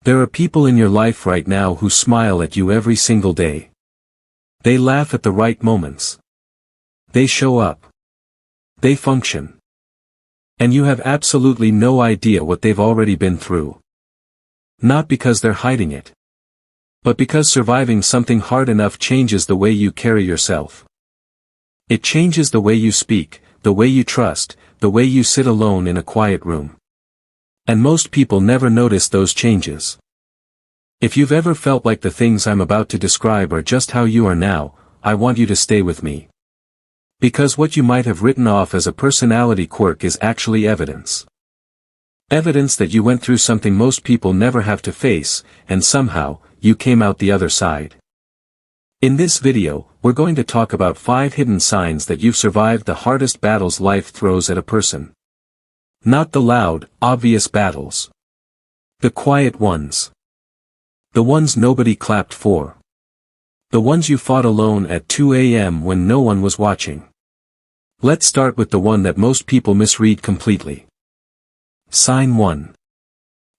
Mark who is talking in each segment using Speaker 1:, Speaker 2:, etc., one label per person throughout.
Speaker 1: There are people in your life right now who smile at you every single day. They laugh at the right moments. They show up. They function. And you have absolutely no idea what they've already been through. Not because they're hiding it, but because surviving something hard enough changes the way you carry yourself. It changes the way you speak, the way you trust, the way you sit alone in a quiet room. And most people never notice those changes. If you've ever felt like the things I'm about to describe are just how you are now, I want you to stay with me. Because what you might have written off as a personality quirk is actually evidence. Evidence that you went through something most people never have to face, and somehow, you came out the other side. In this video, we're going to talk about 5 hidden signs that you've survived the hardest battles life throws at a person. Not the loud, obvious battles. The quiet ones. The ones nobody clapped for. The ones you fought alone at 2 a.m. when no one was watching. Let's start with the one that most people misread completely. Sign 1.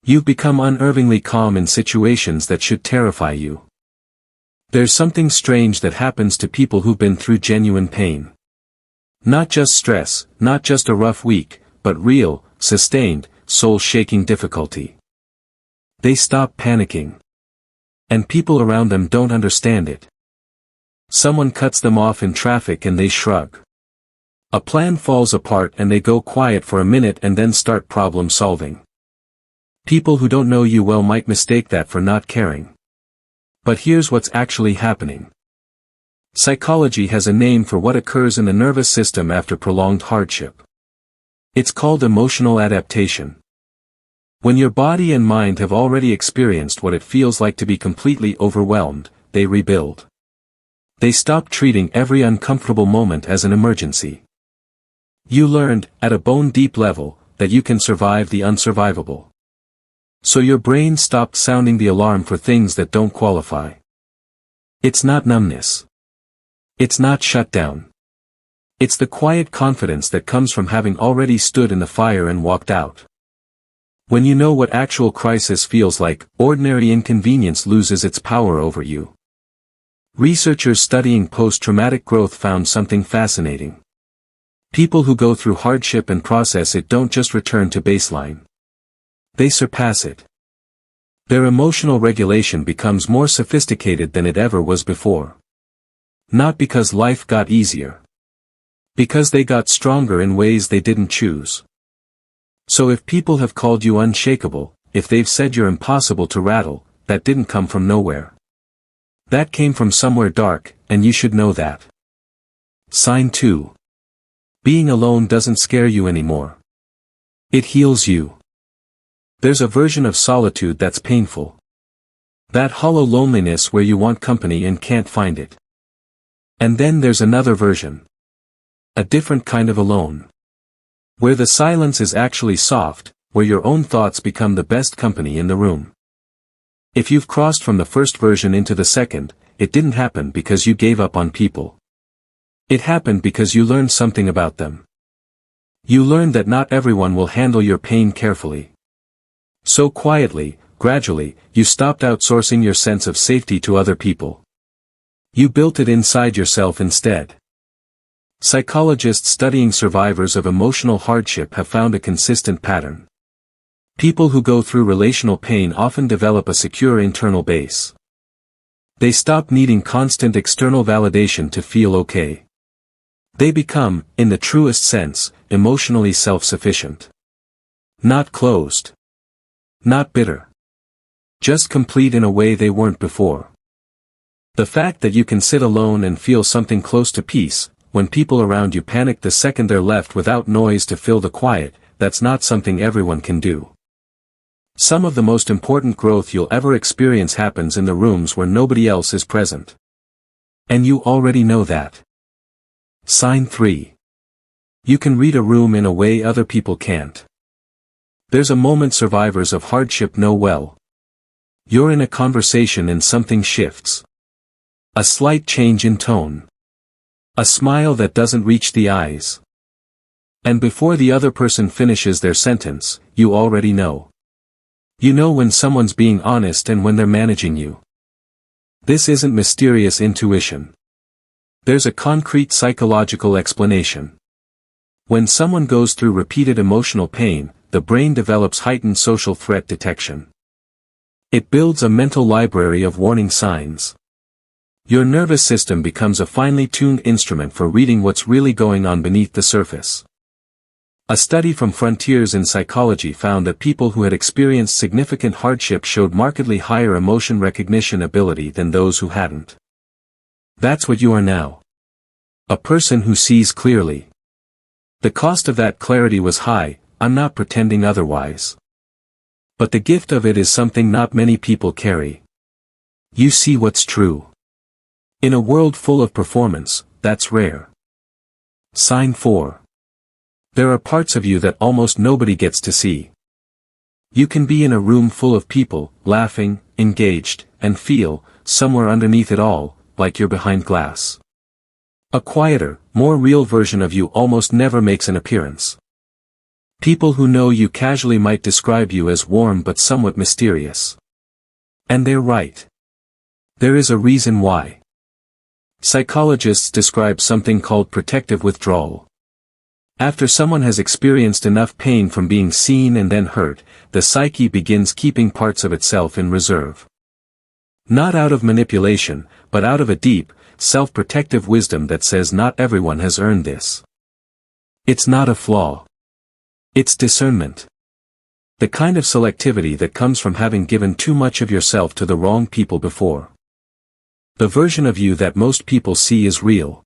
Speaker 1: You've become unnervingly calm in situations that should terrify you. There's something strange that happens to people who've been through genuine pain. Not just stress, not just a rough week, but real, sustained, soul-shaking difficulty. They stop panicking. And people around them don't understand it. Someone cuts them off in traffic and they shrug. A plan falls apart and they go quiet for a minute and then start problem solving. People who don't know you well might mistake that for not caring. But here's what's actually happening. Psychology has a name for what occurs in the nervous system after prolonged hardship. It's called emotional adaptation. When your body and mind have already experienced what it feels like to be completely overwhelmed, they rebuild. They stop treating every uncomfortable moment as an emergency. You learned, at a bone-deep level, that you can survive the unsurvivable. So your brain stopped sounding the alarm for things that don't qualify. It's not numbness. It's not shutdown. It's the quiet confidence that comes from having already stood in the fire and walked out. When you know what actual crisis feels like, ordinary inconvenience loses its power over you. Researchers studying post-traumatic growth found something fascinating. People who go through hardship and process it don't just return to baseline. They surpass it. Their emotional regulation becomes more sophisticated than it ever was before. Not because life got easier. Because they got stronger in ways they didn't choose. So if people have called you unshakable, if they've said you're impossible to rattle, that didn't come from nowhere. That came from somewhere dark, and you should know that. Sign 2. Being alone doesn't scare you anymore. It heals you. There's a version of solitude that's painful. That hollow loneliness where you want company and can't find it. And then there's another version. A different kind of alone. Where the silence is actually soft, where your own thoughts become the best company in the room. If you've crossed from the first version into the second, it didn't happen because you gave up on people. It happened because you learned something about them. You learned that not everyone will handle your pain carefully. So quietly, gradually, you stopped outsourcing your sense of safety to other people. You built it inside yourself instead. Psychologists studying survivors of emotional hardship have found a consistent pattern. People who go through relational pain often develop a secure internal base. They stop needing constant external validation to feel okay. They become, in the truest sense, emotionally self-sufficient. Not closed. Not bitter. Just complete in a way they weren't before. The fact that you can sit alone and feel something close to peace, when people around you panic the second they're left without noise to fill the quiet, that's not something everyone can do. Some of the most important growth you'll ever experience happens in the rooms where nobody else is present. And you already know that. Sign 3. You can read a room in a way other people can't. There's a moment survivors of hardship know well. You're in a conversation and something shifts. A slight change in tone. A smile that doesn't reach the eyes. And before the other person finishes their sentence, you already know. You know when someone's being honest and when they're managing you. This isn't mysterious intuition. There's a concrete psychological explanation. When someone goes through repeated emotional pain, the brain develops heightened social threat detection. It builds a mental library of warning signs. Your nervous system becomes a finely tuned instrument for reading what's really going on beneath the surface. A study from Frontiers in Psychology found that people who had experienced significant hardship showed markedly higher emotion recognition ability than those who hadn't. That's what you are now. A person who sees clearly. The cost of that clarity was high, I'm not pretending otherwise. But the gift of it is something not many people carry. You see what's true. In a world full of performance, that's rare. Sign 4. There are parts of you that almost nobody gets to see. You can be in a room full of people, laughing, engaged, and feel, somewhere underneath it all, like you're behind glass. A quieter, more real version of you almost never makes an appearance. People who know you casually might describe you as warm but somewhat mysterious. And they're right. There is a reason why. Psychologists describe something called protective withdrawal. After someone has experienced enough pain from being seen and then hurt, the psyche begins keeping parts of itself in reserve. Not out of manipulation, but out of a deep, self-protective wisdom that says not everyone has earned this. It's not a flaw. It's discernment. The kind of selectivity that comes from having given too much of yourself to the wrong people before. The version of you that most people see is real.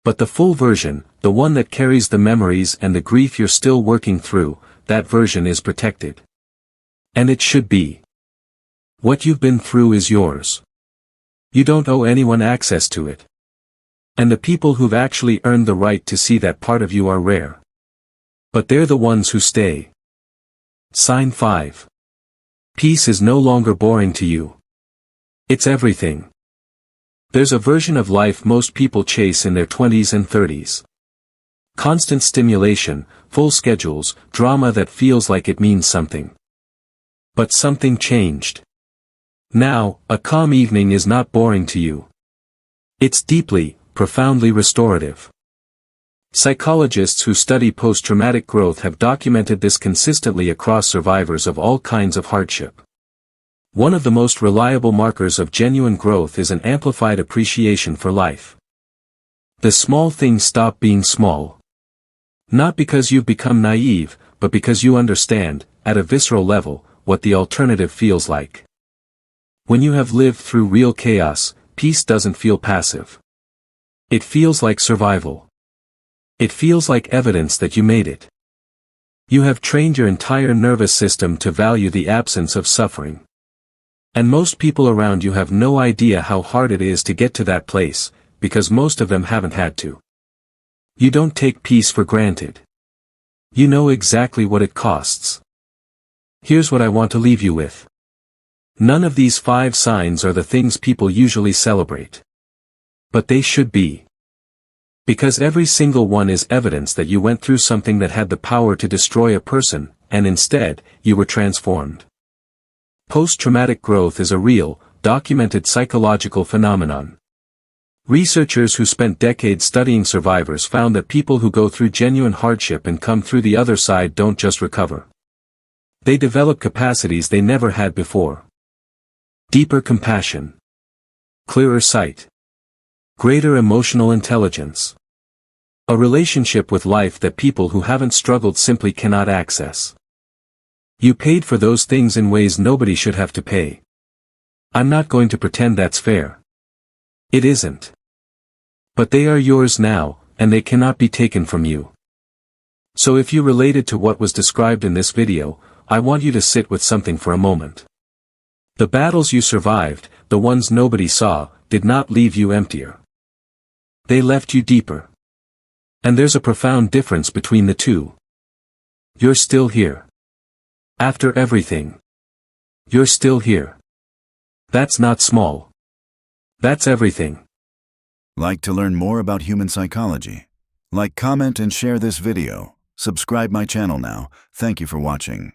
Speaker 1: But the full version, the one that carries the memories and the grief you're still working through, that version is protected. And it should be. What you've been through is yours. You don't owe anyone access to it. And the people who've actually earned the right to see that part of you are rare. But they're the ones who stay. Sign 5. Peace is no longer boring to you. It's everything. There's a version of life most people chase in their 20s and 30s. Constant stimulation, full schedules, drama that feels like it means something. But something changed. Now, a calm evening is not boring to you. It's deeply, profoundly restorative. Psychologists who study post-traumatic growth have documented this consistently across survivors of all kinds of hardship. One of the most reliable markers of genuine growth is an amplified appreciation for life. The small things stop being small. Not because you've become naive, but because you understand, at a visceral level, what the alternative feels like. When you have lived through real chaos, peace doesn't feel passive. It feels like survival. It feels like evidence that you made it. You have trained your entire nervous system to value the absence of suffering. And most people around you have no idea how hard it is to get to that place, because most of them haven't had to. You don't take peace for granted. You know exactly what it costs. Here's what I want to leave you with. None of these 5 signs are the things people usually celebrate. But they should be. Because every single one is evidence that you went through something that had the power to destroy a person, and instead, you were transformed. Post-traumatic growth is a real, documented psychological phenomenon. Researchers who spent decades studying survivors found that people who go through genuine hardship and come through the other side don't just recover. They develop capacities they never had before. Deeper compassion. Clearer sight. Greater emotional intelligence. A relationship with life that people who haven't struggled simply cannot access. You paid for those things in ways nobody should have to pay. I'm not going to pretend that's fair. It isn't. But they are yours now, and they cannot be taken from you. So if you related to what was described in this video, I want you to sit with something for a moment. The battles you survived, the ones nobody saw, did not leave you emptier. They left you deeper. And there's a profound difference between the two. You're still here. After everything. You're still here. That's not small. That's everything.
Speaker 2: Like to learn more about human psychology? Like, comment, and share this video. Subscribe my channel now. Thank you for watching.